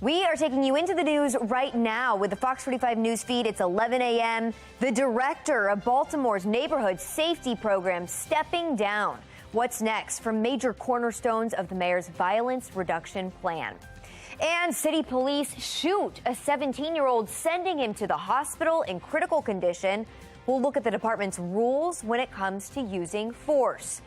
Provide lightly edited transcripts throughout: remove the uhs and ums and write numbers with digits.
We are taking you into the news right now with the Fox 45 news feed. It's 11 a.m. The director of Baltimore's neighborhood safety program stepping down. What's next from major cornerstones of the mayor's violence reduction plan? And city police shoot a 17-year-old, sending him to the hospital in critical condition. We'll look at the department's rules when it comes to using force.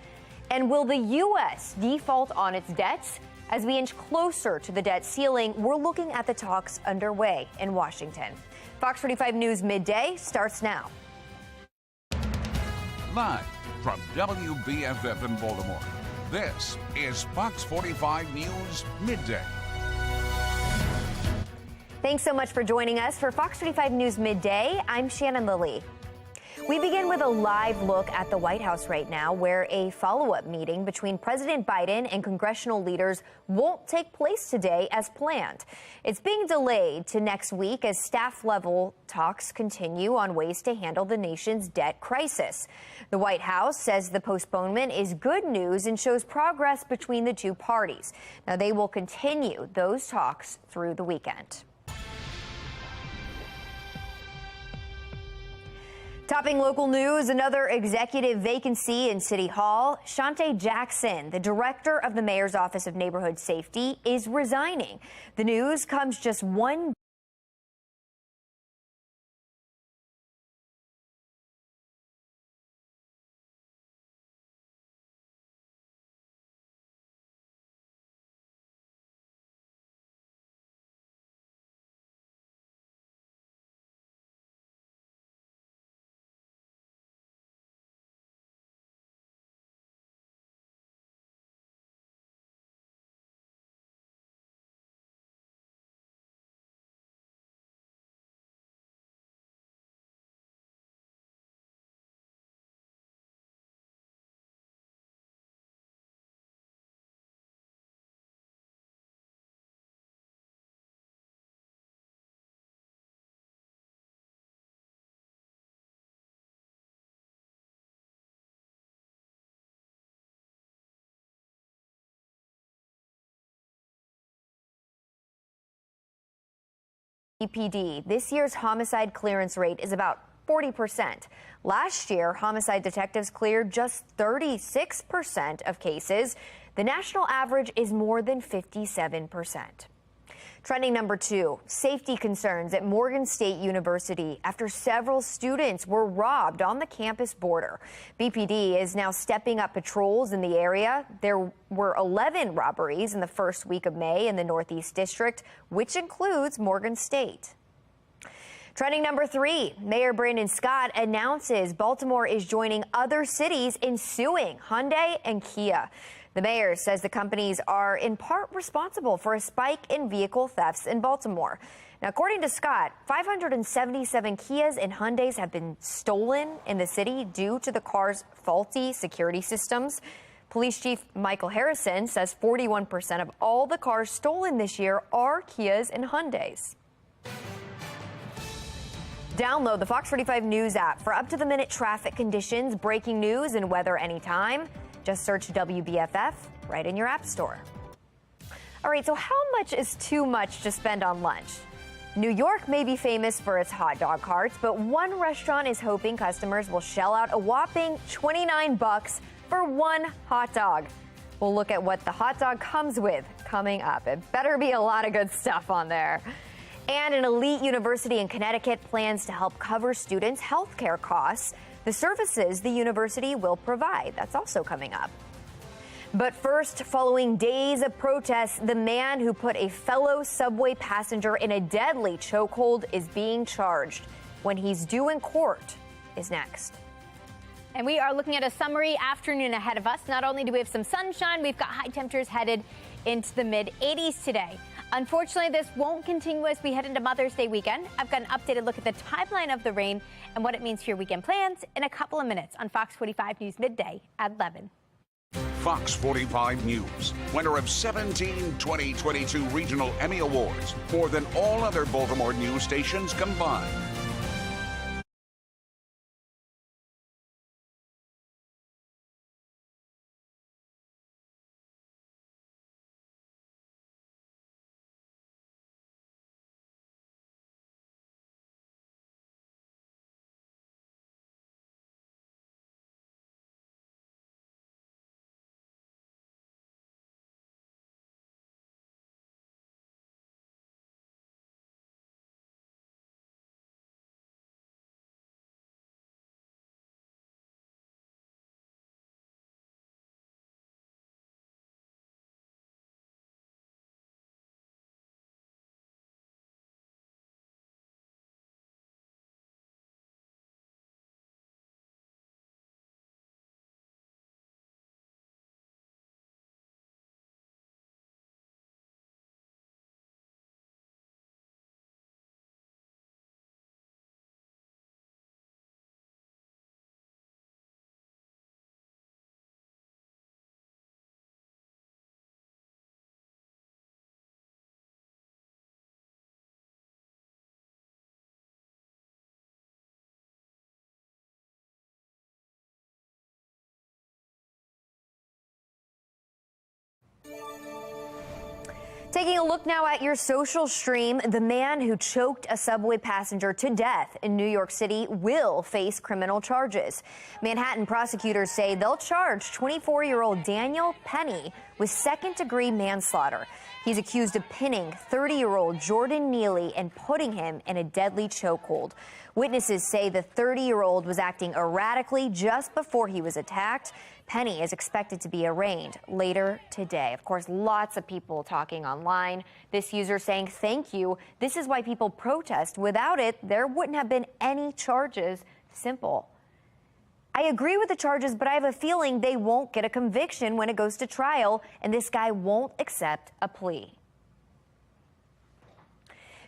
And will the U.S. default on its debts? As we inch closer to the debt ceiling, we're looking at the talks underway in Washington. Fox 45 News Midday starts now. Live from WBFF in Baltimore, this is Fox 45 News Midday. Thanks so much for joining us for Fox 45 News Midday. I'm Shannon Lilly. We begin with a live look at the White House right now, where a follow-up meeting between President Biden and congressional leaders won't take place today as planned. It's being delayed to next week as staff-level talks continue on ways to handle the nation's debt crisis. The White House says the postponement is good news and shows progress between the two parties. Now, they will continue those talks through the weekend. Topping local news, another executive vacancy in City Hall. Shante Jackson, the director of the mayor's Office of Neighborhood Safety, is resigning. The news comes just one BPD. This year's homicide clearance rate is about 40%. Last year, homicide detectives cleared just 36% of cases. The national average is more than 57%. Trending number 2, safety concerns at Morgan State University after several students were robbed on the campus border. BPD is now stepping up patrols in the area. There were 11 robberies in the first week of May in the Northeast District, which includes Morgan State. Trending number 3, Mayor Brandon Scott announces Baltimore is joining other cities in suing Hyundai and Kia. The mayor says the companies are in part responsible for a spike in vehicle thefts in Baltimore. Now, according to Scott, 577 Kias and Hyundais have been stolen in the city due to the car's faulty security systems. Police Chief Michael Harrison says 41% of all the cars stolen this year are Kias and Hyundais. Download the Fox 45 News app for up-to-the-minute traffic conditions, breaking news, and weather anytime. Just search WBFF right in your app store. All right, so how much is too much to spend on lunch? New York may be famous for its hot dog carts, but one restaurant is hoping customers will shell out a whopping $29 for one hot dog. We'll look at what the hot dog comes with coming up. It better be a lot of good stuff on there. And an elite university in Connecticut plans to help cover students' health care costs. The services the university will provide. That's also coming up. But first, following days of protests, the man who put a fellow subway passenger in a deadly chokehold is being charged. When he's due in court is next. And we are looking at a summery afternoon ahead of us. Not only do we have some sunshine, we've got high temperatures headed into the mid-80s today. Unfortunately, this won't continue as we head into Mother's Day weekend. I've got an updated look at the timeline of the rain and what it means for your weekend plans in a couple of minutes on Fox 45 News Midday at 11. Fox 45 News, winner of 17 2022 Regional Emmy Awards, more than all other Baltimore news stations combined. Taking a look now at your social stream, the man who choked a subway passenger to death in New York City will face criminal charges. Manhattan prosecutors say they'll charge 24-year-old Daniel Penny with second-degree manslaughter. He's accused of pinning 30-year-old Jordan Neely and putting him in a deadly chokehold. Witnesses say the 30-year-old was acting erratically just before he was attacked. Penny is expected to be arraigned later today. Of course, lots of people talking online. This user saying, "Thank you. This is why people protest. Without it, there wouldn't have been any charges." Simple. I agree with the charges, but I have a feeling they won't get a conviction when it goes to trial, and this guy won't accept a plea.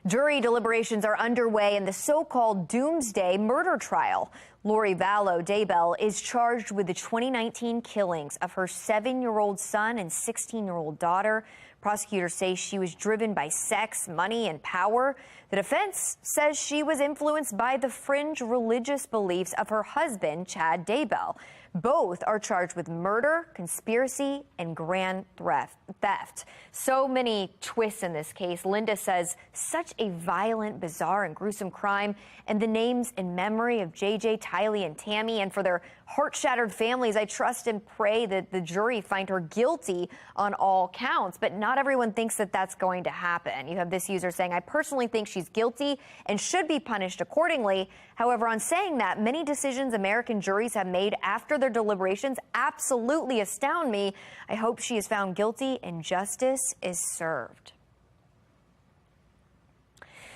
Jury deliberations are underway in the so-called Doomsday murder trial. Lori Vallow Daybell is charged with the 2019 killings of her 7-year-old son and 16-year-old daughter. Prosecutors say she was driven by sex, money, and power. The defense says she was influenced by the fringe religious beliefs of her husband, Chad Daybell. Both are charged with murder, conspiracy, and grand theft. So many twists in this case. Linda says such a violent, bizarre, and gruesome crime. And the names in memory of JJ, Tylee, and Tammy, and for their heart-shattered families, I trust and pray that the jury find her guilty on all counts. But not everyone thinks that that's going to happen. You have this user saying, "I personally think she's guilty and should be punished accordingly." However, on saying that, many decisions American juries have made after their deliberations absolutely astound me. I hope she is found guilty and justice is served.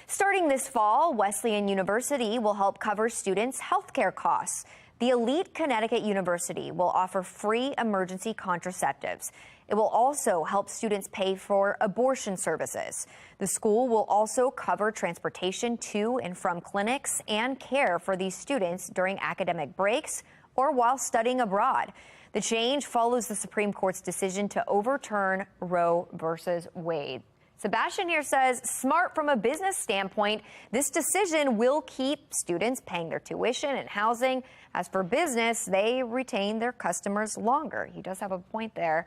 Starting this fall, Wesleyan University will help cover students' healthcare costs. The elite Connecticut University will offer free emergency contraceptives. It will also help students pay for abortion services. The school will also cover transportation to and from clinics and care for these students during academic breaks or while studying abroad. The change follows the Supreme Court's decision to overturn Roe versus Wade. Sebastian here says, smart from a business standpoint, this decision will keep students paying their tuition and housing. As for business, they retain their customers longer. He does have a point there.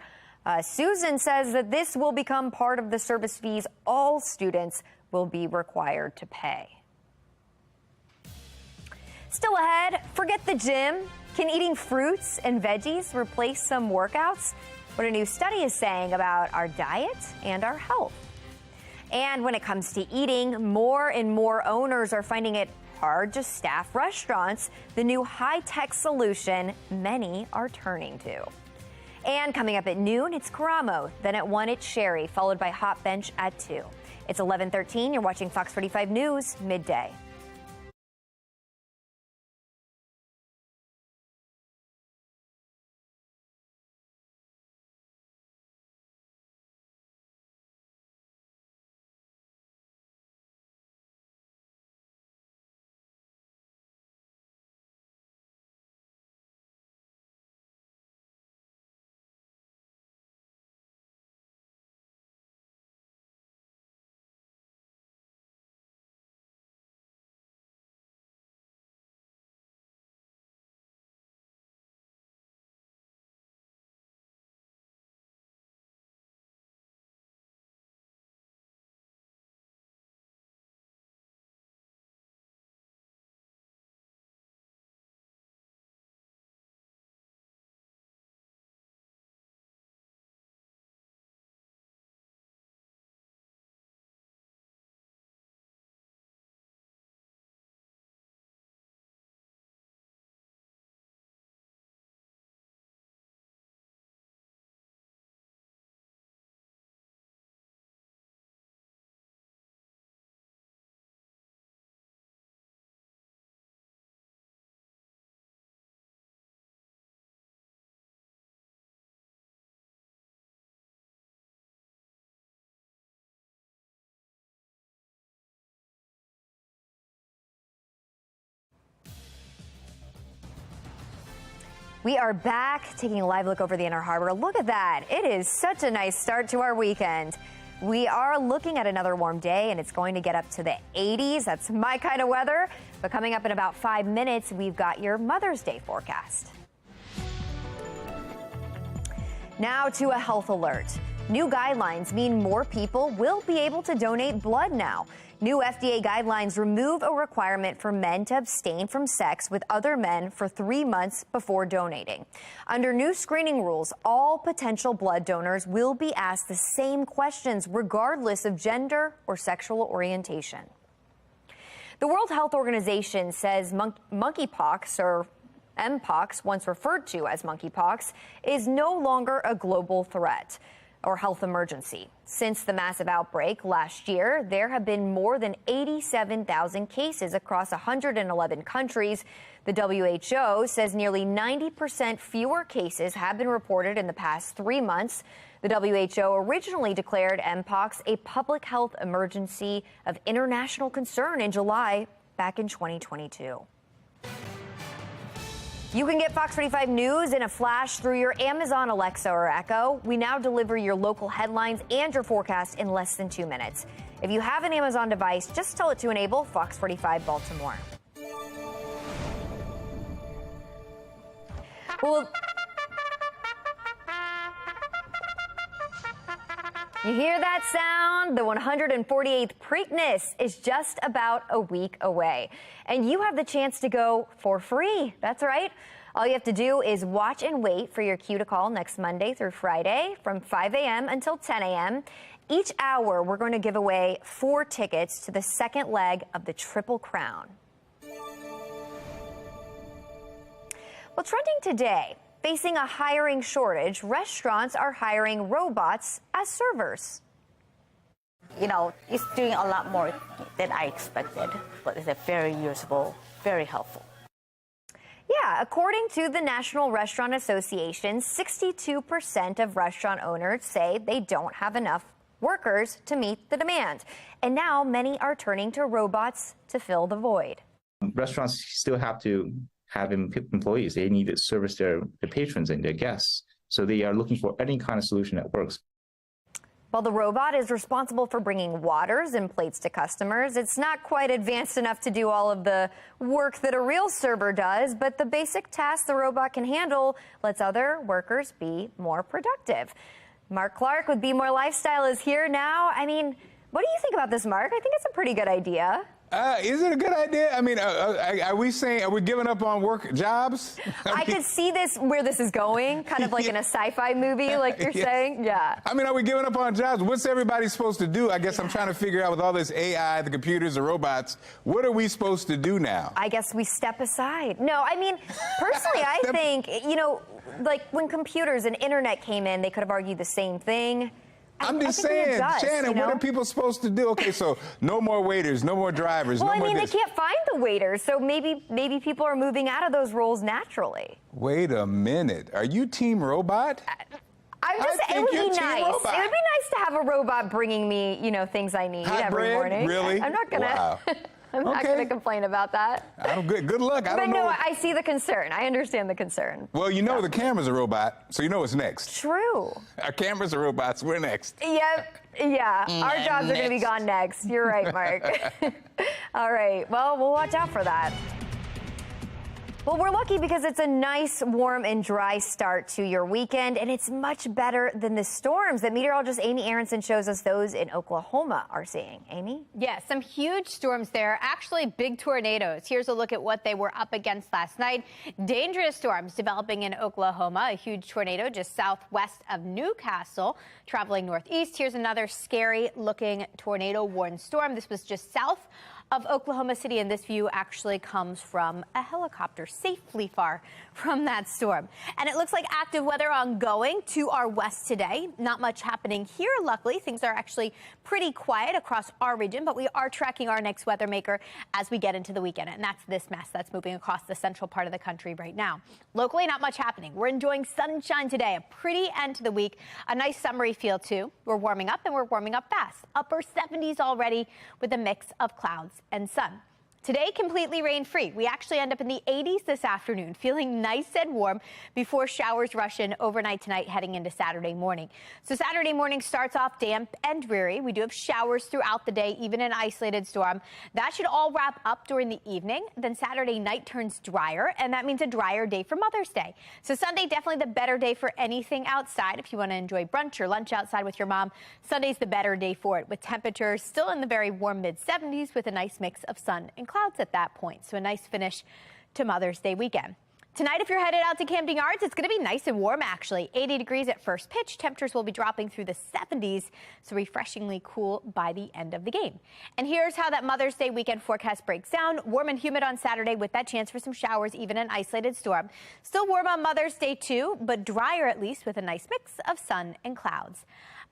Susan says that this will become part of the service fees all students will be required to pay. Still ahead, forget the gym. Can eating fruits and veggies replace some workouts? What a new study is saying about our diet and our health. And when it comes to eating, more and more owners are finding it hard to staff restaurants, the new high-tech solution many are turning to. And coming up at noon, it's Karamo. Then at 1, it's Sherry, followed by Hot Bench at 2. It's 11:13. You're watching Fox 45 News, Midday. We are back, taking a live look over the Inner Harbor. Look at that. It is such a nice start to our weekend. We are looking at another warm day, and it's going to get up to the 80s. That's my kind of weather. But coming up in about 5 minutes, we've got your Mother's Day forecast. Now to a health alert. New guidelines mean more people will be able to donate blood now. New FDA guidelines remove a requirement for men to abstain from sex with other men for 3 months before donating. Under new screening rules, all potential blood donors will be asked the same questions regardless of gender or sexual orientation. The World Health Organization says monkeypox, or Mpox, once referred to as monkeypox, is no longer a global threat or health emergency. Since the massive outbreak last year, there have been more than 87,000 cases across 111 countries. The WHO says nearly 90% fewer cases have been reported in the past 3 months. The WHO originally declared Mpox a public health emergency of international concern in July back in 2022. You can get Fox 45 News in a flash through your Amazon Alexa or Echo. We now deliver your local headlines and your forecast in less than 2 minutes. If you have an Amazon device, just tell it to enable Fox 45 Baltimore. Well, you hear that sound? The 148th Preakness is just about a week away. And you have the chance to go for free. That's right. All you have to do is watch and wait for your cue to call next Monday through Friday from 5 a.m. until 10 a.m. Each hour, we're going to give away 4 tickets to the second leg of the Triple Crown. Well, trending today, facing a hiring shortage, restaurants are hiring robots as servers. You know, it's doing a lot more than I expected, but it's very usable, very helpful. Yeah, according to the National Restaurant Association, 62% of restaurant owners say they don't have enough workers to meet the demand. And now many are turning to robots to fill the void. Restaurants still have to have employees. They need to service their patrons and their guests. So they are looking for any kind of solution that works. While the robot is responsible for bringing waters and plates to customers, it's not quite advanced enough to do all of the work that a real server does, but the basic tasks the robot can handle lets other workers be more productive. Mark Clark with Be More Lifestyle is here now. I mean, what do you think about this, Mark? I think it's a pretty good idea. Is it a good idea? I mean, are we giving up on work jobs? I could see where this is going, kind of like in a sci-fi movie, like you're saying. Yeah. I mean, are we giving up on jobs? What's everybody supposed to do? I guess I'm trying to figure out with all this AI, the computers, the robots, what are we supposed to do now? I guess we step aside. No, I mean, personally, I think, you know, like when computers and internet came in, they could have argued the same thing. I'm just saying, Shannon, what are people supposed to do? Okay, so no more waiters, no more drivers. Well, no I mean, more they can't find the waiters, so maybe people are moving out of those roles naturally. Wait a minute. Are you team robot? I'm just saying, it would be nice. Robot. It would be nice to have a robot bringing me, you know, things I need every morning. Really? I'm not gonna. Wow. I'm not going to complain about that. I'm good. Good luck. I don't know. But no, I see the concern. I understand the concern. Well, you know the camera's a robot, so you know what's next. True. Our cameras are robots. We're next. Yep. Yeah. Our jobs are going to be gone next. You're right, Mark. All right. Well, we'll watch out for that. Well, we're lucky because it's a nice, warm, and dry start to your weekend, and it's much better than the storms that meteorologist Amy Aronson shows us those in Oklahoma are seeing. Amy? Yes, some huge storms there, actually big tornadoes. Here's a look at what they were up against last night. Dangerous storms developing in Oklahoma. A huge tornado just southwest of Newcastle, traveling northeast. Here's another scary-looking tornado-warned storm. This was just south of Oklahoma City, and this view actually comes from a helicopter safely far from that storm. And it looks like active weather ongoing to our west today. Not much happening here, luckily. Things are actually pretty quiet across our region, but we are tracking our next weather maker as we get into the weekend, and that's this mess that's moving across the central part of the country right now. Locally, not much happening. We're enjoying sunshine today, a pretty end to the week, a nice summery feel too. We're warming up, and we're warming up fast. Upper 70s already with a mix of clouds and sun. Today, completely rain-free. We actually end up in the 80s this afternoon, feeling nice and warm before showers rush in overnight tonight heading into Saturday morning. So Saturday morning starts off damp and dreary. We do have showers throughout the day, even an isolated storm. That should all wrap up during the evening. Then Saturday night turns drier, and that means a drier day for Mother's Day. So Sunday, definitely the better day for anything outside. If you want to enjoy brunch or lunch outside with your mom, Sunday's the better day for it, with temperatures still in the very warm mid-70s with a nice mix of sun and clouds at that point. So a nice finish to Mother's Day weekend. Tonight, if you're headed out to Camden Yards, it's going to be nice and warm, actually. 80 degrees at first pitch. Temperatures will be dropping through the 70s, so refreshingly cool by the end of the game. And here's how that Mother's Day weekend forecast breaks down. Warm and humid on Saturday with that chance for some showers, even an isolated storm. Still warm on Mother's Day, too, but drier at least with a nice mix of sun and clouds.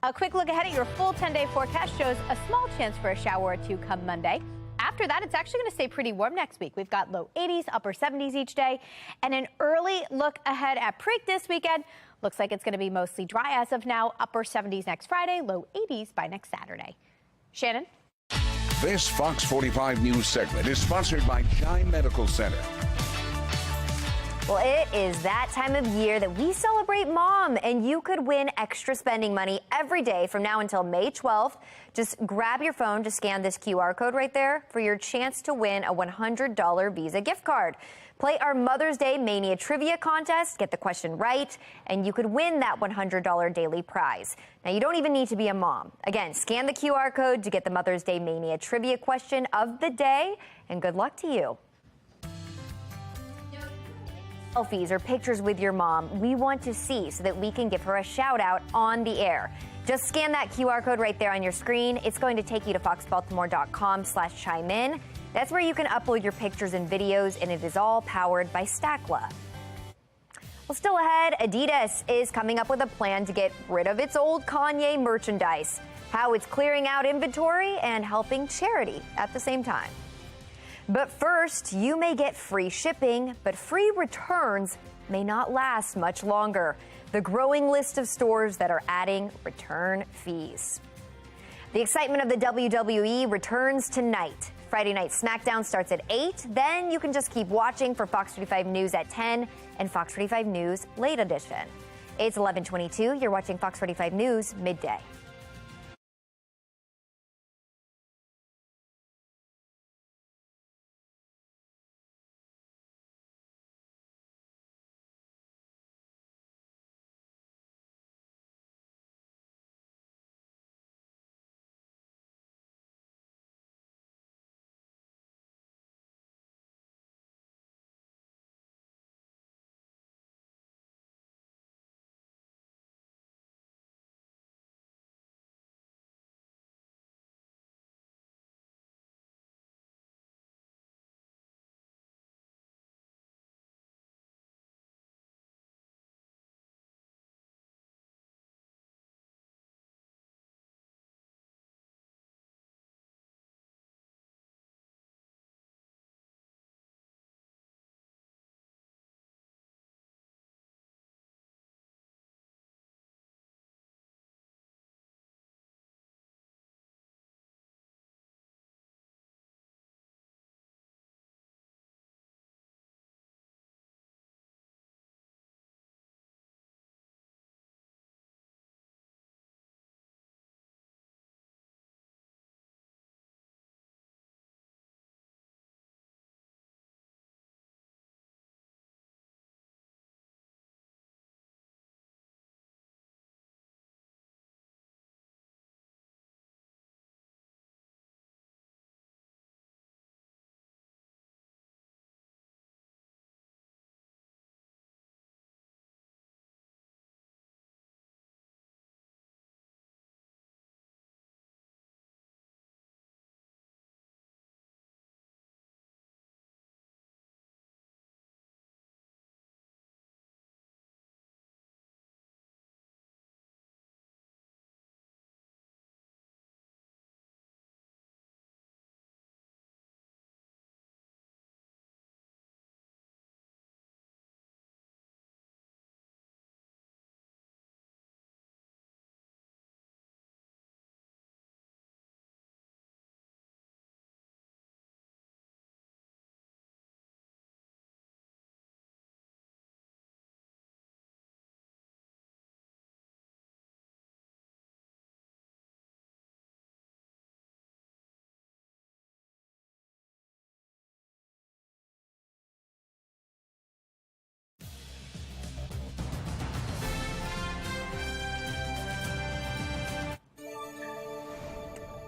A quick look ahead at your full 10-day forecast shows a small chance for a shower or two come Monday. After that, it's actually going to stay pretty warm next week. We've got low 80s, upper 70s each day. And an early look ahead at Preakness weekend. Looks like it's going to be mostly dry as of now. Upper 70s next Friday, low 80s by next Saturday. Shannon? This Fox 45 News segment is sponsored by Chime Medical Center. Well, it is that time of year that we celebrate Mom, and you could win extra spending money every day from now until May 12th. Just grab your phone to scan this QR code right there for your chance to win a $100 Visa gift card. Play our Mother's Day Mania Trivia contest, get the question right, and you could win that $100 daily prize. Now, you don't even need to be a mom. Again, scan the QR code to get the Mother's Day Mania Trivia question of the day, and good luck to you. Selfies or pictures with your mom we want to see so that we can give her a shout out on the air. Just scan that QR code right there on your screen. It's going to take you to foxbaltimore.com/chime-in. That's where you can upload your pictures and videos, and it is all powered by Stackla. Well, still ahead, Adidas is coming up with a plan to get rid of its old Kanye merchandise, how it's clearing out inventory and helping charity at the same time. But first, you may get free shipping, but free returns may not last much longer. The growing list of stores that are adding return fees. The excitement of the WWE returns tonight. Friday Night SmackDown starts at 8. Then you can just keep watching for Fox 45 News at 10 and Fox 45 News Late Edition. It's 11:22. You're watching Fox 45 News Midday.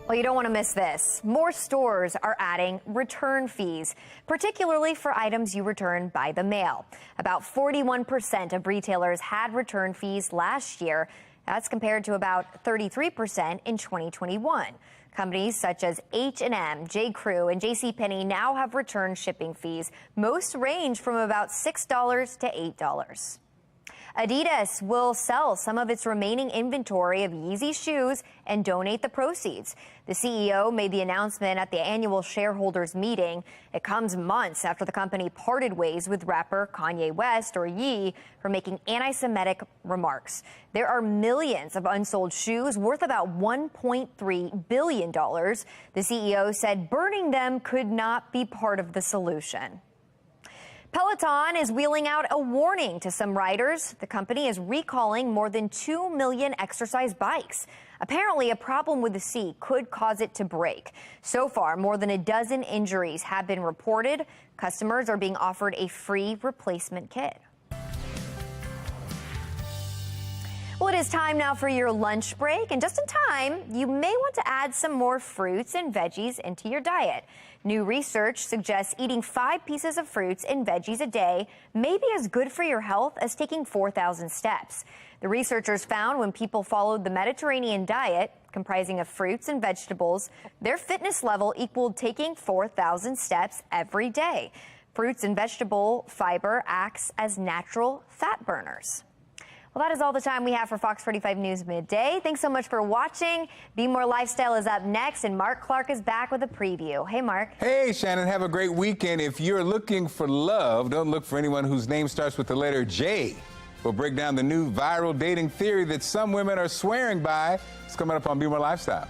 Well, you don't want to miss this. More stores are adding return fees, particularly for items you return by the mail. About 41% of retailers had return fees last year. That's compared to about 33% in 2021. Companies such as H&M, J.Crew, and JCPenney now have return shipping fees. Most range from about $6 to $8. Adidas will sell some of its remaining inventory of Yeezy shoes and donate the proceeds. The CEO made the announcement at the annual shareholders meeting. It comes months after the company parted ways with rapper Kanye West, or Ye, for making anti-Semitic remarks. There are millions of unsold shoes worth about $1.3 billion. The CEO said burning them could not be part of the solution. Peloton is wheeling out a warning to some riders. The company is recalling more than 2 million exercise bikes. Apparently, a problem with the seat could cause it to break. So far, more than a dozen injuries have been reported. Customers are being offered a free replacement kit. Well, it is time now for your lunch break, and just in time, you may want to add some more fruits and veggies into your diet. New research suggests eating 5 pieces of fruits and veggies a day may be as good for your health as taking 4,000 steps. The researchers found when people followed the Mediterranean diet, comprising of fruits and vegetables, their fitness level equaled taking 4,000 steps every day. Fruits and vegetable fiber acts as natural fat burners. Well, that is all the time we have for Fox 45 News Midday. Thanks so much for watching. Be More Lifestyle is up next, and Mark Clark is back with a preview. Hey, Mark. Hey, Shannon, have a great weekend. If you're looking for love, don't look for anyone whose name starts with the letter J. We'll break down the new viral dating theory that some women are swearing by. It's coming up on Be More Lifestyle.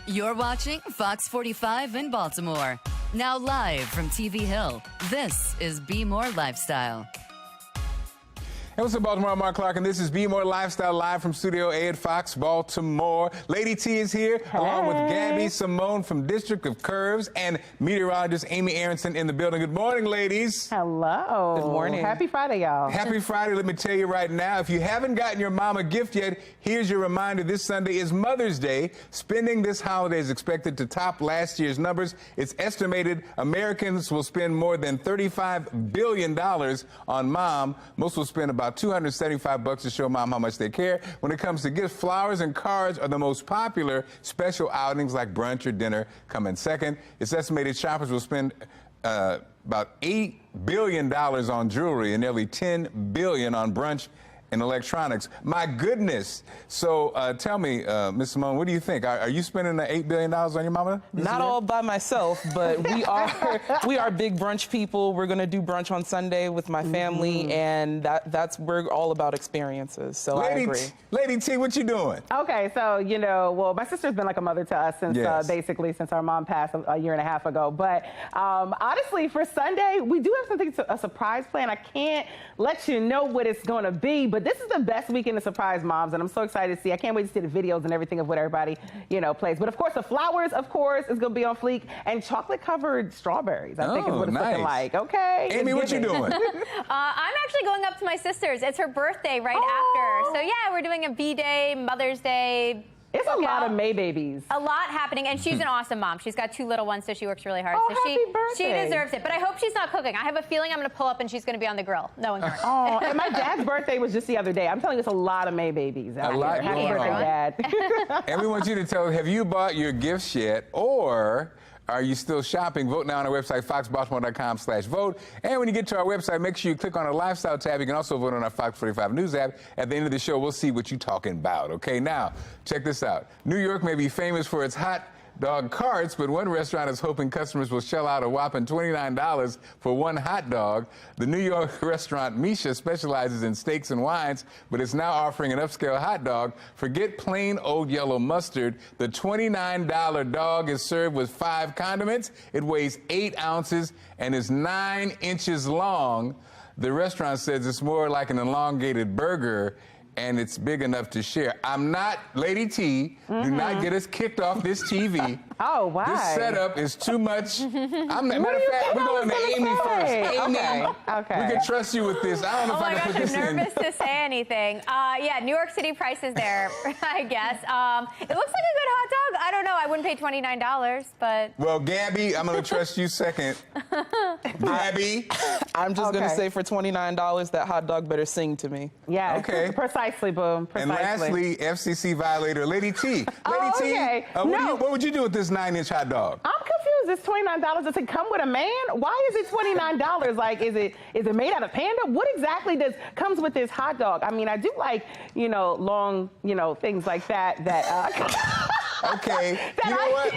You're watching Fox 45 in Baltimore. Now live from TV Hill, this is Be More Lifestyle. Hey, what's up, Baltimore? I'm Mark Clark, and this is Be More Lifestyle live from Studio A at Fox Baltimore. Lady T is here, along with Gabby Simone from District of Curves and meteorologist Amy Aronson in the building. Good morning, ladies. Hello. Good morning. Happy Friday, y'all. Happy Friday. Let me tell you right now, if you haven't gotten your mom a gift yet, here's your reminder. This Sunday is Mother's Day. Spending this holiday is expected to top last year's numbers. It's estimated Americans will spend more than $35 billion on mom. Most will spend about $275 to show mom how much they care. When it comes to gifts, flowers and cards are the most popular. Special outings like brunch or dinner come in second. It's estimated shoppers will spend about $8 billion on jewelry and nearly $10 billion on brunch and electronics. My goodness. So tell me, Ms. Simone, what do you think? Are you spending the $8 billion on your mama? Not all by myself, but we are big brunch people. We're going to do brunch on Sunday with my family, and we're all about experiences. So I agree. Lady T, what you doing? Okay, so, well, my sister's been like a mother to us since basically since our mom passed a year and a half ago. But honestly, for Sunday, we do have something, a surprise plan. I can't let you know what it's going to be, but this is the best weekend to surprise moms, and I'm so excited to see. I can't wait to see the videos and everything of what everybody, plays. But of course, the flowers, is going to be on fleek, and chocolate-covered strawberries, I think is what it's looking like. Okay. Amy, what you doing? I'm actually going up to my sister's. It's her birthday right after. So yeah, we're doing a B-Day, Mother's Day. It's a lot of May babies. A lot happening, and she's an awesome mom. She's got 2 little ones, so she works really hard. Oh, so happy birthday. She deserves it. But I hope she's not cooking. I have a feeling I'm going to pull up and she's going to be on the grill. No one cares. Oh, and my dad's birthday was just the other day. I'm telling you, it's a lot of May babies. A lot Happy going birthday, on. Dad. And we want you to tell, have you bought your gifts yet, or are you still shopping? Vote now on our website, foxbaltimore.com/vote. And when you get to our website, make sure you click on the Lifestyle tab. You can also vote on our Fox 45 News app. At the end of the show, we'll see what you're talking about. Okay, now, check this out. New York may be famous for its hot dog carts, but one restaurant is hoping customers will shell out a whopping $29 for one hot dog. The New York restaurant Misha specializes in steaks and wines, but is now offering an upscale hot dog. Forget plain old yellow mustard. The $29 dog is served with 5 condiments. It weighs 8 ounces and is 9 inches long. The restaurant says it's more like an elongated burger, and it's big enough to share. I'm not, Lady T, do not get us kicked off this TV. Oh, why? This setup is too much. Matter of fact, we're going to Amy first. Amy, we can trust you with this. I don't know if I can put this in. I'm nervous to say anything. Yeah, New York City prices there, I guess. It looks like a good hot dog. I don't know. I wouldn't pay $29, but... Well, Gabby, I'm going to trust you second. Gabby? I'm just going to say for $29, that hot dog better sing to me. Yeah. Okay. Precisely, boom. Precisely. And lastly, FCC violator, Lady T. Lady T, what would you do with this 9-inch hot dog? I'm confused. It's $29. Does it come with a man? Why is it $29? Like, is it made out of panda? What exactly comes with this hot dog? I mean, I do like, long, things like that. Okay. You know what?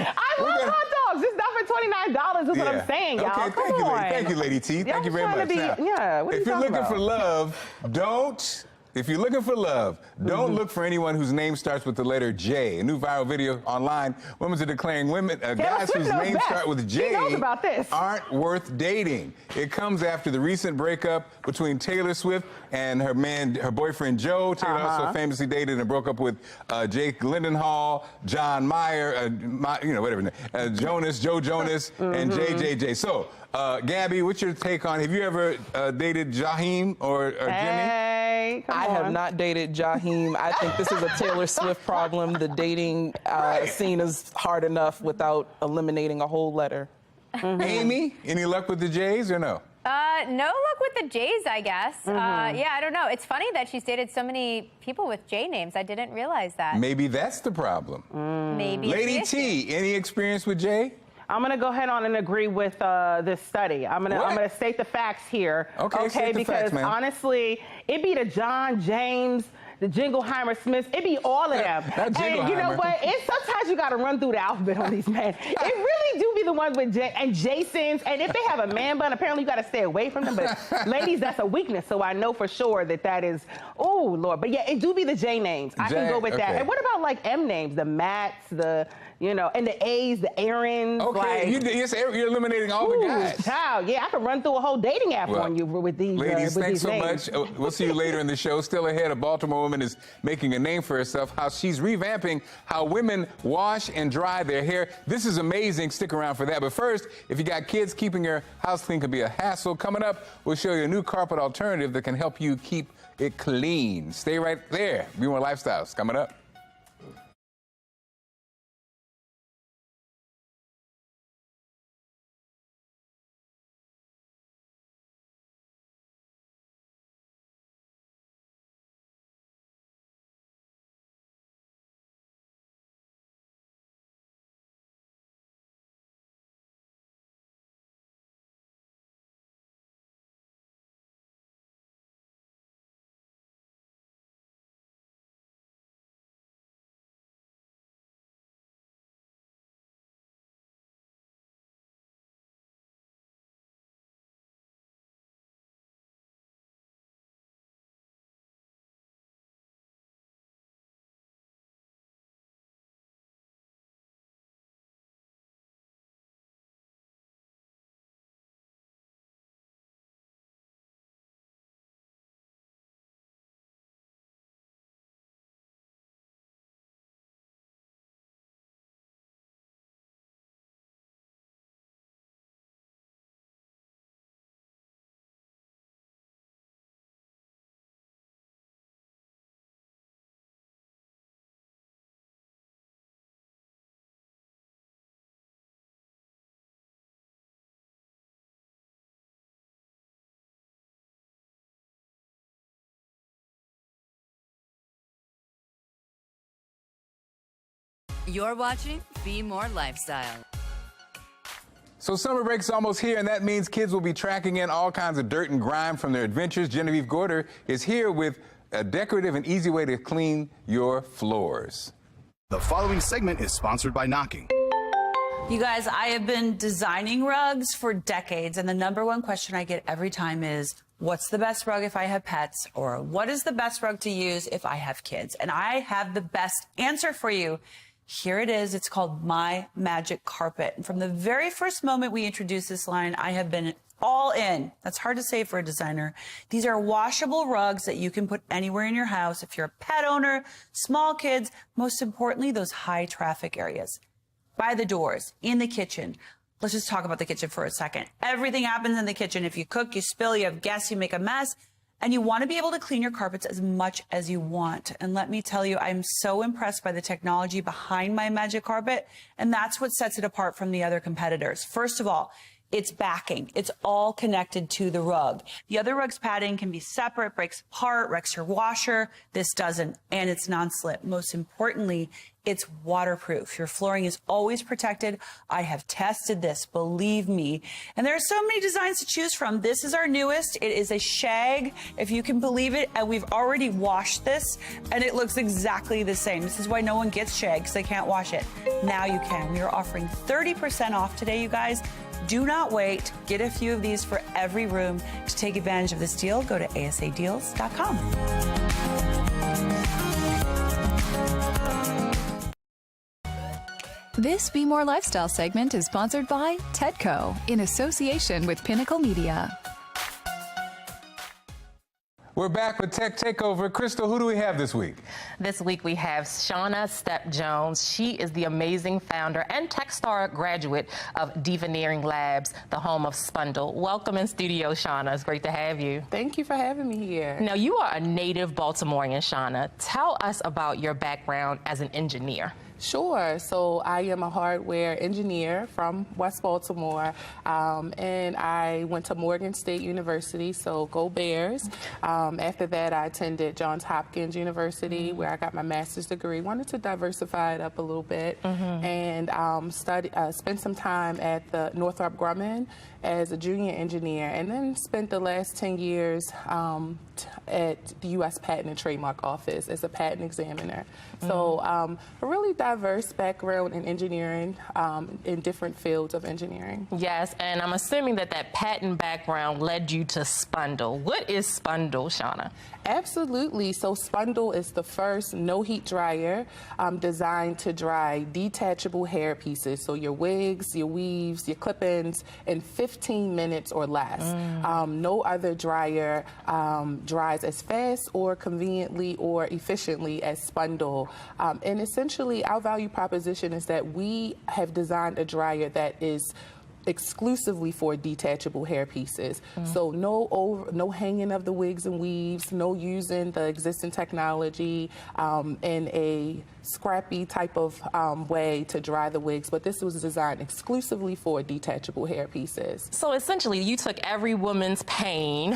I love hot dogs. It's not for $29 is what I'm saying, y'all. Okay, thank you, lady. Thank you, Lady T. Thank you very much. If you're looking for love, don't look for anyone whose name starts with the letter J. A new viral video online, women are declaring guys whose names start with J aren't worth dating. It comes after the recent breakup between Taylor Swift and her boyfriend Joe. Taylor also famously dated and broke up with Jake Gyllenhaal, John Mayer, Jonas, Joe Jonas, and JJJ. So, Gabby, what's your take on? Have you ever dated Jaheim or Jimmy? I have not dated Jaheim. I think this is a Taylor Swift problem. The dating scene is hard enough without eliminating a whole letter. Amy, any luck with the J's or no? No luck with the J's, I guess. Yeah, I don't know. It's funny that she's dated so many people with J names. I didn't realize that. Maybe that's the problem. Maybe. Lady T, any experience with J? I'm going to go ahead on and agree with this study. I'm going to state the facts here. Okay, because honestly, it be the John James, the Jingleheimer Smiths, it be all of them. And you know what? Sometimes you got to run through the alphabet on these men. It really do be the ones with Jasons. And if they have a man bun, apparently you got to stay away from them. But ladies, that's a weakness. So I know for sure that is, oh, Lord. But yeah, it do be the J names. I can go with that. And what about like M names, the Matts, the, you know, and the A's, the Aarons. Okay, like, you're eliminating all the guys. Child, yeah, I could run through a whole dating app on you with these ladies, with thanks these so names. much. We'll see you later in the show. Still ahead, a Baltimore woman is making a name for herself, how she's revamping how women wash and dry their hair. This is amazing. Stick around for that. But first, if you got kids, keeping your house clean can be a hassle. Coming up, we'll show you a new carpet alternative that can help you keep it clean. Stay right there. Be More Lifestyles coming up. You're watching Be More Lifestyle. So summer break's almost here, and that means kids will be tracking in all kinds of dirt and grime from their adventures. Genevieve Gorder is here with a decorative and easy way to clean your floors. The following segment is sponsored by Knocking. You guys, I have been designing rugs for decades, and the #1 question I get every time is, what's the best rug if I have pets? Or what is the best rug to use if I have kids? And I have the best answer for you. Here it is. It's called My Magic Carpet. And from the very first moment we introduced this line, I have been all in. That's hard to say for a designer. These are washable rugs that you can put anywhere in your house if you're a pet owner, small kids, most importantly, those high traffic areas. By the doors, in the kitchen. Let's just talk about the kitchen for a second. Everything happens in the kitchen. If you cook, you spill, you have guests, you make a mess. And you want to be able to clean your carpets as much as you want. And let me tell you, I'm so impressed by the technology behind My Magic Carpet. And that's what sets it apart from the other competitors. First of all, it's backing. It's all connected to the rug. The other rug's padding can be separate, breaks apart, wrecks your washer. This doesn't, and it's non-slip. Most importantly, it's waterproof. Your flooring is always protected. I have tested this, believe me. And there are so many designs to choose from. This is our newest. It is a shag, if you can believe it, and we've already washed this, and it looks exactly the same. This is why no one gets shag, because they can't wash it. Now you can. We are offering 30% off today, you guys. Do not wait. Get a few of these for every room. To take advantage of this deal, go to asadeals.com. This Be More Lifestyle segment is sponsored by Tedco in association with Pinnacle Media. We're back with Tech Takeover. Crystal, who do we have this week? This week we have Shauna Stepp-Jones. She is the amazing founder and Techstar graduate of Deveneering Labs, the home of Spundle. Welcome in studio, Shauna. It's great to have you. Thank you for having me here. Now, you are a native Baltimorean, Shauna. Tell us about your background as an engineer. Sure. So I am a hardware engineer from West Baltimore, and I went to Morgan State University, so go Bears. After that, I attended Johns Hopkins University, where I got my master's degree. Wanted to diversify it up a little bit, and spent some time at the Northrop Grumman as a junior engineer, and then spent the last 10 years worked at the U.S. Patent and Trademark Office as a patent examiner. So a really diverse background in engineering, in different fields of engineering. Yes, and I'm assuming that that patent background led you to Spundle. What is Spundle, Shauna? Absolutely. So Spundle is the first no-heat dryer designed to dry detachable hair pieces. So your wigs, your weaves, your clip-ins in 15 minutes or less. No other dryer dries as fast or conveniently or efficiently as Spundle. And essentially, our value proposition is that we have designed a dryer that is exclusively for detachable hair pieces. So no hanging of the wigs and weaves, no using the existing technology in a scrappy type of way to dry the wigs, but this was designed exclusively for detachable hair pieces. So essentially, you took every woman's pain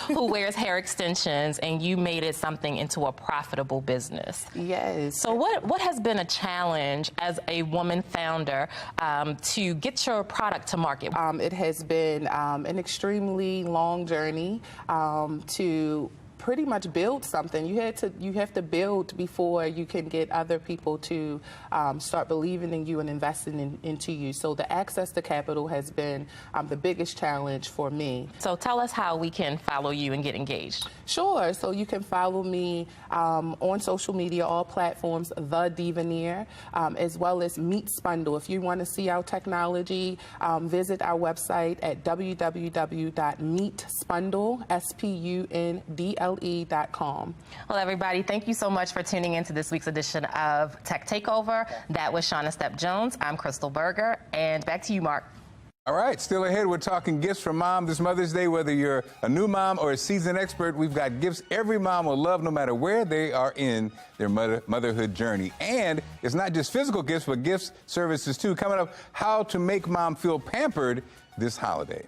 who wears hair extensions and you made it something into a profitable business. Yes. So what has been a challenge as a woman founder to get your product to market? It has been an extremely long journey to pretty much build something. You have to build before you can get other people to start believing in you and investing into you. So the access to capital has been the biggest challenge for me. So tell us how we can follow you and get engaged. Sure. So you can follow me on social media, all platforms, The Divaneer, as well as Meet Spundle. If you want to see our technology, visit our website at www.meetspundle.com. Well, everybody, thank you so much for tuning in to this week's edition of Tech Takeover. That was Shauna Stepp-Jones. I'm Crystal Berger. And back to you, Mark. All right, still ahead, we're talking gifts from mom this Mother's Day. Whether you're a new mom or a seasoned expert, we've got gifts every mom will love no matter where they are in their motherhood journey. And it's not just physical gifts, but gifts, services too. Coming up, how to make mom feel pampered this holiday.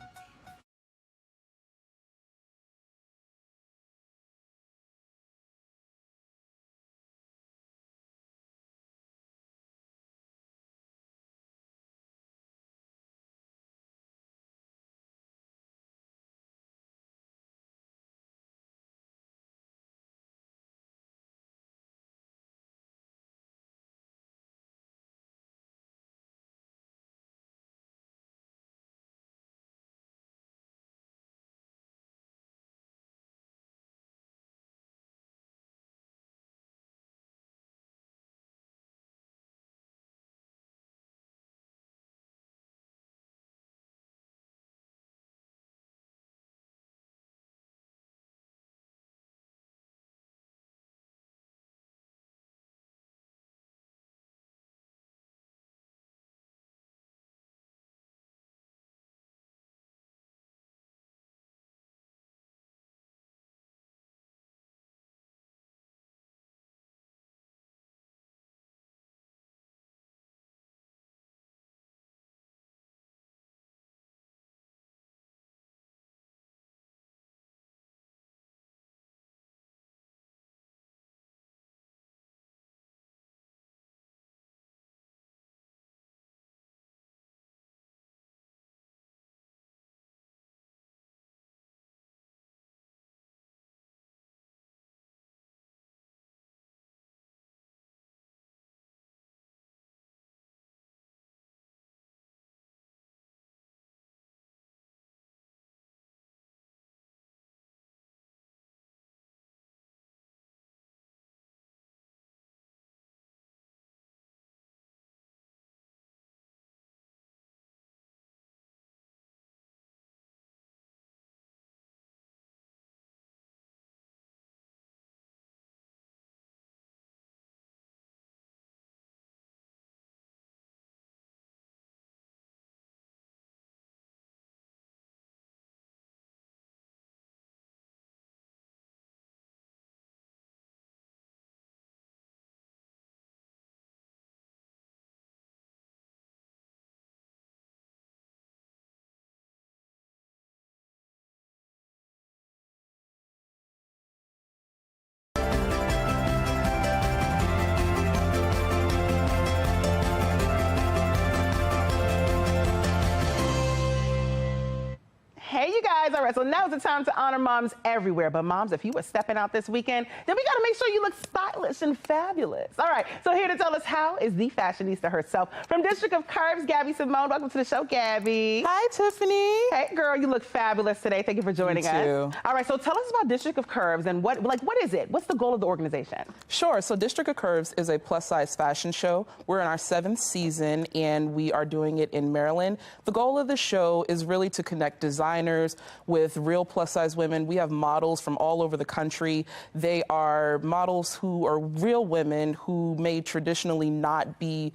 right, so now's the time to honor moms everywhere. But moms, if you were stepping out this weekend, then we got to make sure you look stylish and fabulous. All right, so here to tell us how is the fashionista herself. From District of Curves, Gabby Simone. Welcome to the show, Gabby. Hi, Tiffany. Hey, girl, you look fabulous today. Thank you for joining us. You too. All right, so tell us about District of Curves and what is it? What's the goal of the organization? Sure. So District of Curves is a plus-size fashion show. We're in our 7th season, and we are doing it in Maryland. The goal of the show is really to connect designers with real plus-size women. We have models from all over the country. They are models who are real women who may traditionally not be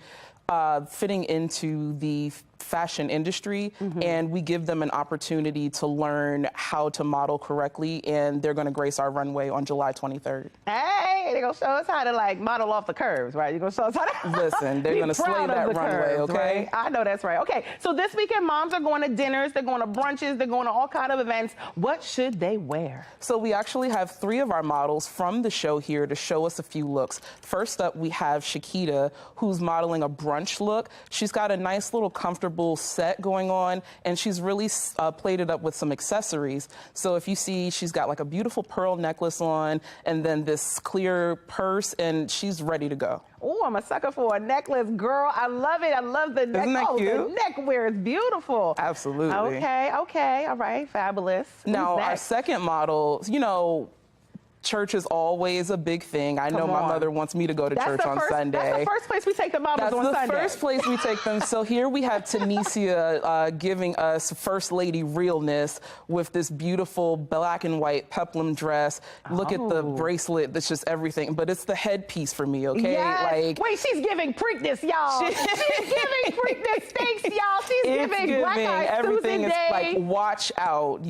fitting into the fashion industry, and we give them an opportunity to learn how to model correctly, and they're going to grace our runway on July 23rd. Hey, they're going to show us how to like model off the curves, right? You're going to show us how to listen, they're going to slay that runway, curves, okay? Right? I know that's right. Okay, so this weekend moms are going to dinners, they're going to brunches, they're going to all kind of events. What should they wear? So we actually have 3 of our models from the show here to show us a few looks. First up, we have Shakita, who's modeling a brunch look. She's got a nice little comfortable set going on, and she's really played it up with some accessories. So if you see, she's got like a beautiful pearl necklace on, and then this clear purse, and she's ready to go. Oh, I'm a sucker for a necklace, girl. I love it. I love the neck. Isn't that cute? The neck wear is beautiful. Absolutely. Okay, all right, fabulous. Now, our second model, you know, church is always a big thing. I know my mother wants me to go to church on Sunday. That's the first place we take the models on Sunday. That's the first place we take them. So here we have Tanisha giving us First Lady realness with this beautiful black and white peplum dress. Look at the bracelet. That's just everything. But it's the headpiece for me, okay? Yes. Like, wait, she's giving Preakness, y'all. She's giving Preakness. Thanks, y'all. She's giving Black Eyed everything Susan is Day. like, watch out.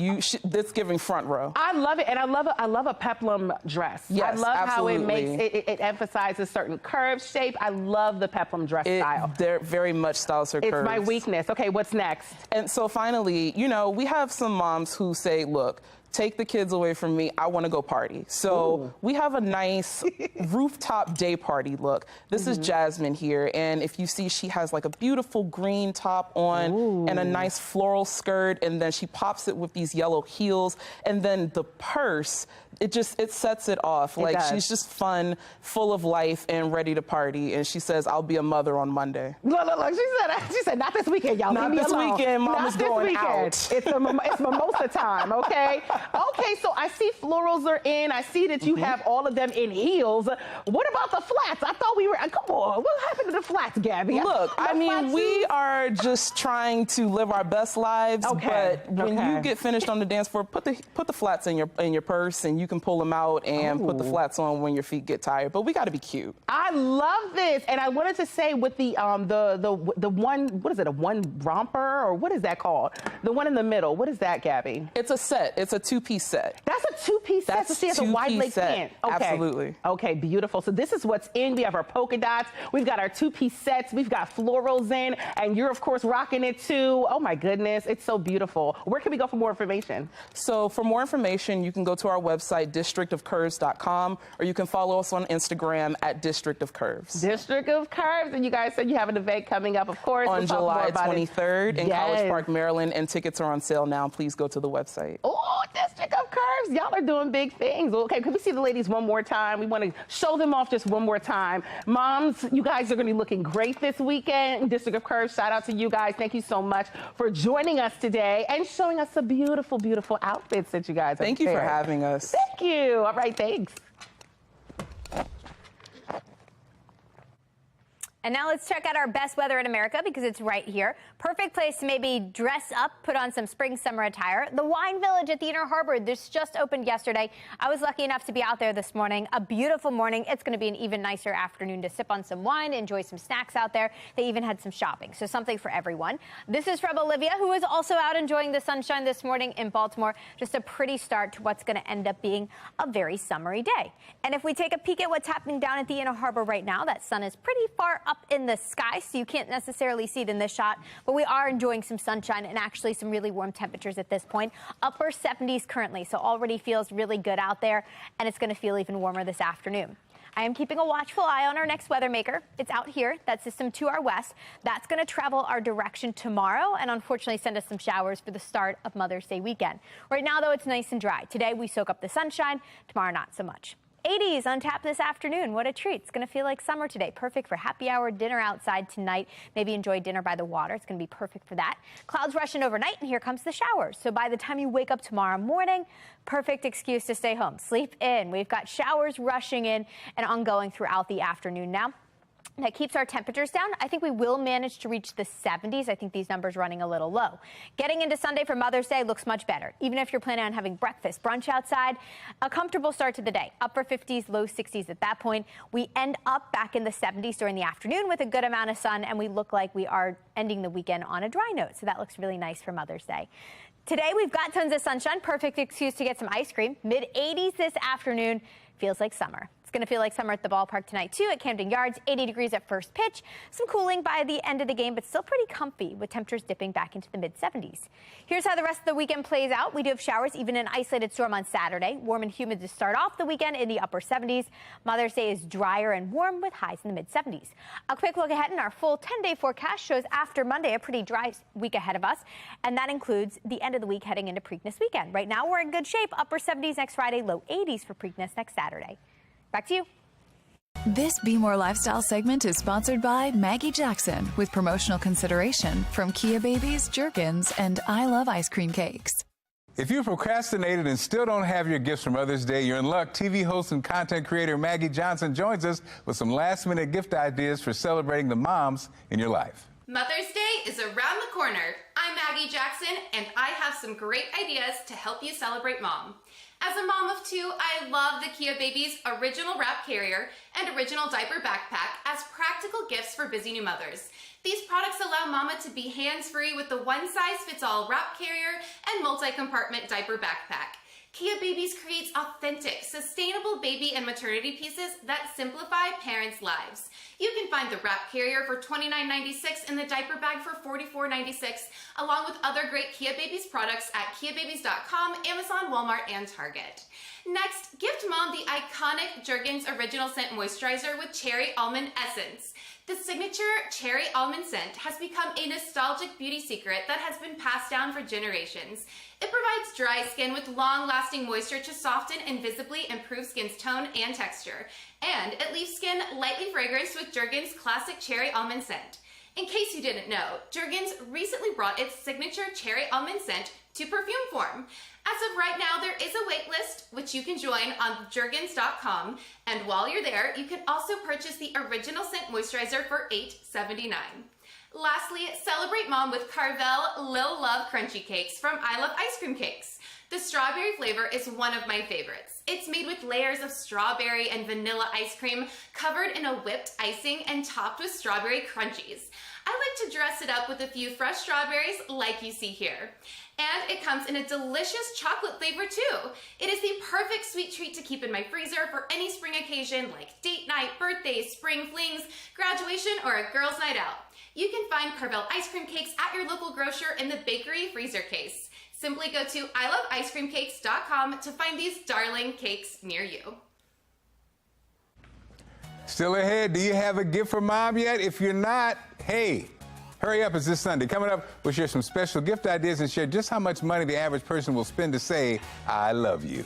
That's giving front row. I love it, and I love a peplum dress. Yes, I love absolutely. how it makes it emphasizes certain curve shape. I love the peplum dress style. They're very much styles her curves. It's my weakness. Okay, what's next? And so finally, you know, we have some moms who say, look, take the kids away from me. I want to go party. So we have a nice rooftop day party look. This is Jasmine here. And if you see, she has like a beautiful green top on and a nice floral skirt. And then she pops it with these yellow heels. And then the purse, it sets it off. Like she's just fun, full of life, and ready to party. And she says, I'll be a mother on Monday. Look, she said, not this weekend, y'all. Not this weekend, Mama's going out. It's mimosa time, okay? Okay, so I see florals are in. I see that you have all of them in heels. What about the flats? I thought we were, come on, what happened to the flats, Gabby? Look, I mean, we are just trying to live our best lives, but when you get finished on the dance floor, put the flats in your purse, and you can pull them out and put the flats on when your feet get tired. But we got to be cute. I love this, and I wanted to say with the one, what is it, a one romper, or what is that called? The one in the middle, what is that, Gabby? It's a set. It's a 2-piece set. That's a 2-piece set. So she has a wide leg pant. Okay. Absolutely. Okay, beautiful. So this is what's in. We have our polka dots. We've got our 2-piece sets. We've got florals in, and you're of course rocking it too. Oh my goodness, it's so beautiful. Where can we go for more information? So for more information, you can go to our website, districtofcurves.com, or you can follow us on Instagram at District of Curves. District of Curves, and you guys said you have an event coming up, of course. On July 23rd in College Park, Maryland, and tickets are on sale now. Please go to the website. Oh, District of Curves, y'all are doing big things. Okay, can we see the ladies one more time? We want to show them off just one more time. Moms, you guys are going to be looking great this weekend. District of Curves, shout out to you guys. Thank you so much for joining us today and showing us the beautiful, beautiful outfits that you guys have prepared. Thank you for having us. Thank you. All right, thanks. And now let's check out our best weather in America because it's right here. Perfect place to maybe dress up, put on some spring summer attire. The Wine Village at the Inner Harbor, this just opened yesterday. I was lucky enough to be out there this morning. A beautiful morning. It's going to be an even nicer afternoon to sip on some wine, enjoy some snacks out there. They even had some shopping, so something for everyone. This is from Olivia, who is also out enjoying the sunshine this morning in Baltimore. Just a pretty start to what's going to end up being a very summery day. And if we take a peek at what's happening down at the Inner Harbor right now, that sun is pretty far up in the sky, so you can't necessarily see it in this shot, but we are enjoying some sunshine and actually some really warm temperatures at this point. Upper 70s currently, so already feels really good out there, and it's going to feel even warmer this afternoon. I am keeping a watchful eye on our next weather maker. It's out here, that system to our west. That's going to travel our direction tomorrow and unfortunately send us some showers for the start of Mother's Day weekend. Right now, though, it's nice and dry. Today, we soak up the sunshine. Tomorrow, not so much. 80s on tap this afternoon. What a treat. It's going to feel like summer today. Perfect for happy hour dinner outside tonight. Maybe enjoy dinner by the water. It's going to be perfect for that. Clouds rushing overnight, and here comes the showers. So by the time you wake up tomorrow morning, perfect excuse to stay home. Sleep in. We've got showers rushing in and ongoing throughout the afternoon now. That keeps our temperatures down. I think we will manage to reach the 70s. I think these numbers running a little low. Getting into Sunday for Mother's Day looks much better. Even if you're planning on having breakfast, brunch outside, a comfortable start to the day. Upper 50s, low 60s at that point. We end up back in the 70s during the afternoon with a good amount of sun, and we look like we are ending the weekend on a dry note. So that looks really nice for Mother's Day. Today, we've got tons of sunshine. Perfect excuse to get some ice cream. Mid-80s this afternoon. Feels like summer. It's going to feel like summer at the ballpark tonight, too, at Camden Yards. 80 degrees at first pitch. Some cooling by the end of the game, but still pretty comfy with temperatures dipping back into the mid-70s. Here's how the rest of the weekend plays out. We do have showers, even an isolated storm on Saturday. Warm and humid to start off the weekend in the upper 70s. Mother's Day is drier and warm with highs in the mid-70s. A quick look ahead, and our full 10-day forecast shows after Monday a pretty dry week ahead of us, and that includes the end of the week heading into Preakness weekend. Right now, we're in good shape. Upper 70s next Friday, low 80s for Preakness next Saturday. Back to you. This Be More Lifestyle segment is sponsored by Maggie Jackson with promotional consideration from Kia Babies, Jergens, and I Love Ice Cream Cakes. If you procrastinated and still don't have your gifts for Mother's Day, you're in luck. TV host and content creator Maggie Johnson joins us with some last-minute gift ideas for celebrating the moms in your life. Mother's Day is around the corner. I'm Maggie Jackson, and I have some great ideas to help you celebrate mom. As a mom of two, I love the Kia Babies Original Wrap Carrier and Original Diaper Backpack as practical gifts for busy new mothers. These products allow mama to be hands-free with the one-size-fits-all wrap carrier and multi-compartment diaper backpack. Kia Babies creates authentic, sustainable baby and maternity pieces that simplify parents' lives. You can find the wrap carrier for $29.96 and the diaper bag for $44.96, along with other great Kia Babies products at KiaBabies.com, Amazon, Walmart, and Target. Next, gift mom the iconic Jergens Original Scent Moisturizer with Cherry Almond Essence. The signature cherry almond scent has become a nostalgic beauty secret that has been passed down for generations. It provides dry skin with long-lasting moisture to soften and visibly improve skin's tone and texture. And it leaves skin lightly fragranced with Jergens Classic Cherry Almond Scent. In case you didn't know, Jergens recently brought its signature cherry almond scent to perfume form. As of right now, there is a wait list, which you can join on Jergens.com. And while you're there, you can also purchase the original scent moisturizer for $8.79. Lastly, celebrate mom with Carvel Lil Love Crunchy Cakes from I Love Ice Cream Cakes. The strawberry flavor is one of my favorites. It's made with layers of strawberry and vanilla ice cream covered in a whipped icing and topped with strawberry crunchies. I like to dress it up with a few fresh strawberries like you see here. And it comes in a delicious chocolate flavor too. It is the perfect sweet treat to keep in my freezer for any spring occasion like date night, birthdays, spring flings, graduation, or a girls' night out. You can find Carvel ice cream cakes at your local grocer in the bakery freezer case. Simply go to iloveicecreamcakes.com to find these darling cakes near you. Still ahead, do you have a gift for mom yet? If you're not, hey, hurry up, it's this Sunday. Coming up, we'll share some special gift ideas and share just how much money the average person will spend to say, I love you.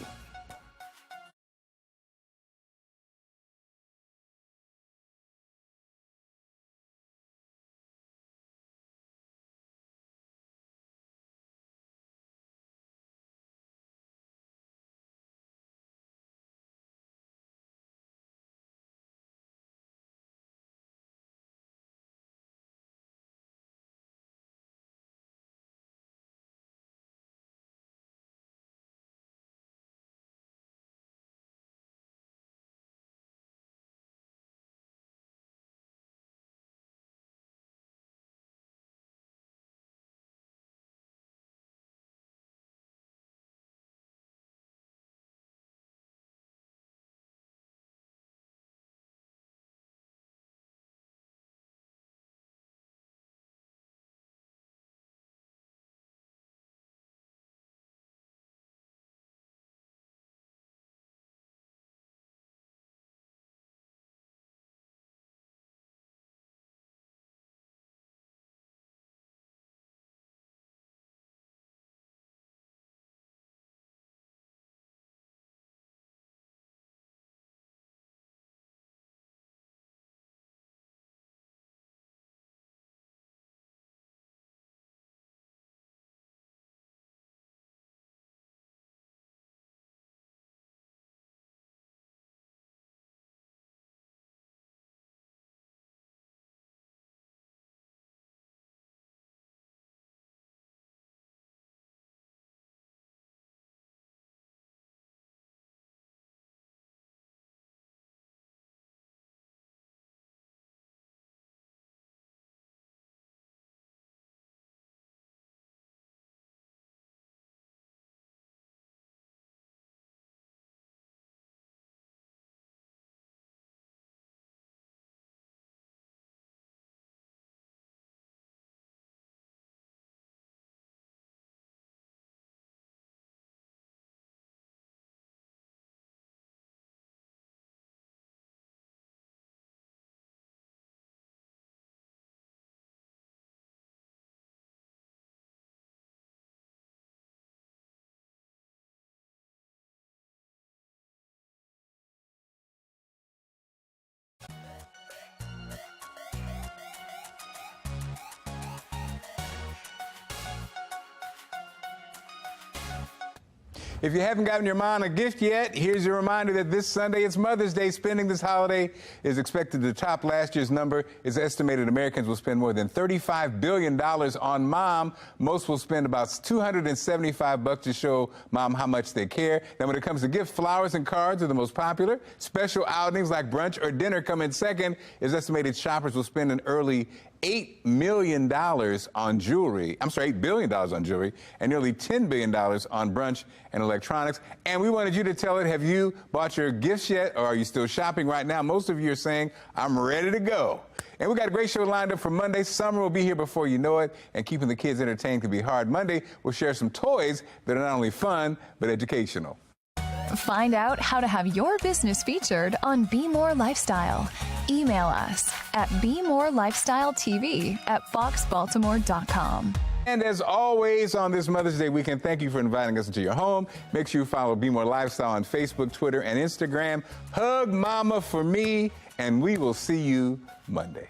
If you haven't gotten your mom a gift yet, here's your reminder that this Sunday it's Mother's Day. Spending this holiday is expected to top last year's number. It's estimated Americans will spend more than $35 billion on mom. Most will spend about $275 to show mom how much they care. Now, when it comes to gifts, flowers and cards are the most popular. Special outings like brunch or dinner come in second. It's estimated shoppers will spend an early $8 million on jewelry. I'm sorry, $8 billion on jewelry, and nearly $10 billion on brunch and electronics. And we wanted you to tell it, have you bought your gifts yet, or are you still shopping right now? Most of you are saying, I'm ready to go. And we got a great show lined up for Monday. Summer will be here before you know it, and keeping the kids entertained can be hard. Monday, we'll share some toys that are not only fun, but educational. Find out how to have your business featured on Be More Lifestyle. Email us at BeMoreLifestyleTV@FoxBaltimore.com. And as always on this Mother's Day weekend, thank you for inviting us into your home. Make sure you follow Be More Lifestyle on Facebook, Twitter, and Instagram. Hug Mama for me, and we will see you Monday.